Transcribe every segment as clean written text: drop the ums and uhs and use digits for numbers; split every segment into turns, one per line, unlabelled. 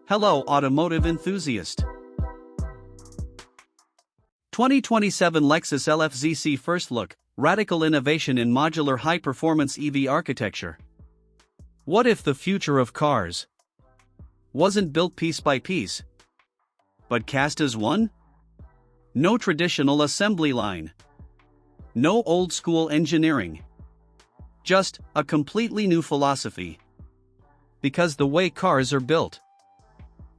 Hello automotive enthusiast. 2027 Lexus LF-ZC First Look, Radical Innovation in Modular High-Performance EV Architecture. What if the future of cars wasn't built piece by piece, but cast as one? No traditional assembly line. No old-school engineering. Just a completely new philosophy. Because the way cars are built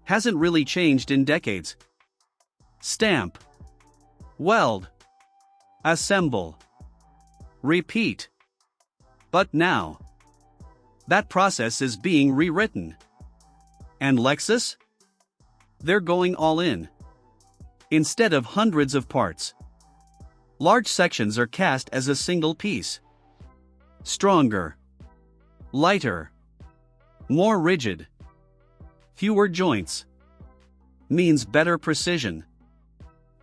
hasn't really changed in decades. Stamp. Weld. Assemble. Repeat. But now, that process is being rewritten. And Lexus? They're going all in. Instead of hundreds of parts, large sections are cast as a single piece. Stronger. Lighter. More rigid. Fewer joints. Means better precision.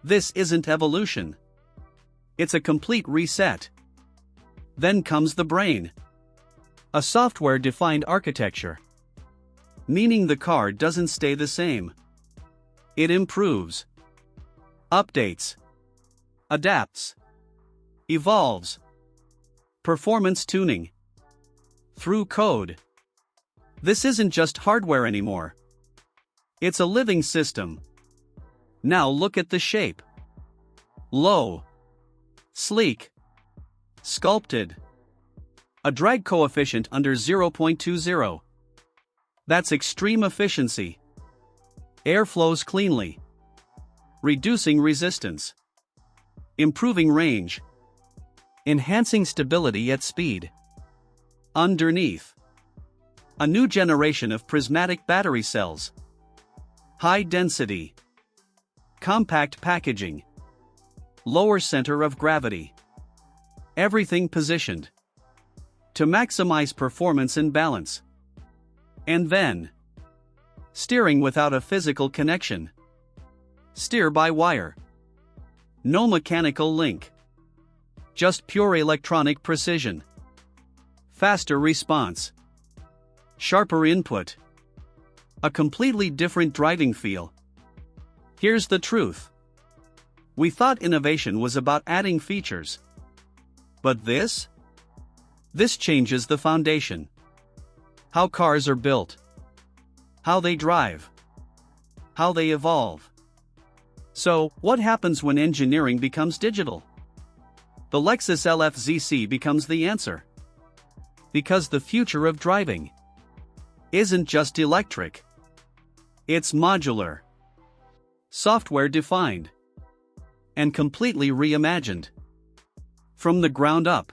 This isn't evolution. It's a complete reset. Then comes the brain. A software-defined architecture. Meaning the car doesn't stay the same. It improves. Updates. Adapts. Evolves. Performance tuning. Through code. This isn't just hardware anymore. It's a living system. Now look at the shape. Low. Sleek. Sculpted. A drag coefficient under 0.20. That's extreme efficiency. Air flows cleanly. Reducing resistance. Improving range. Enhancing stability at speed. Underneath, a new generation of prismatic battery cells. High density. Compact packaging. Lower center of gravity. Everything positioned to maximize performance and balance. And then, steering without a physical connection. Steer by wire. No mechanical link. Just pure electronic precision. Faster response. Sharper input. A completely different driving feel. Here's the truth. We thought innovation was about adding features. But this changes the foundation. How cars are built. How they drive. How they evolve. So, what happens when engineering becomes digital? The Lexus LF-ZC becomes the answer. Because the future of driving isn't just electric. It's modular, software-defined, and completely reimagined. From the ground up.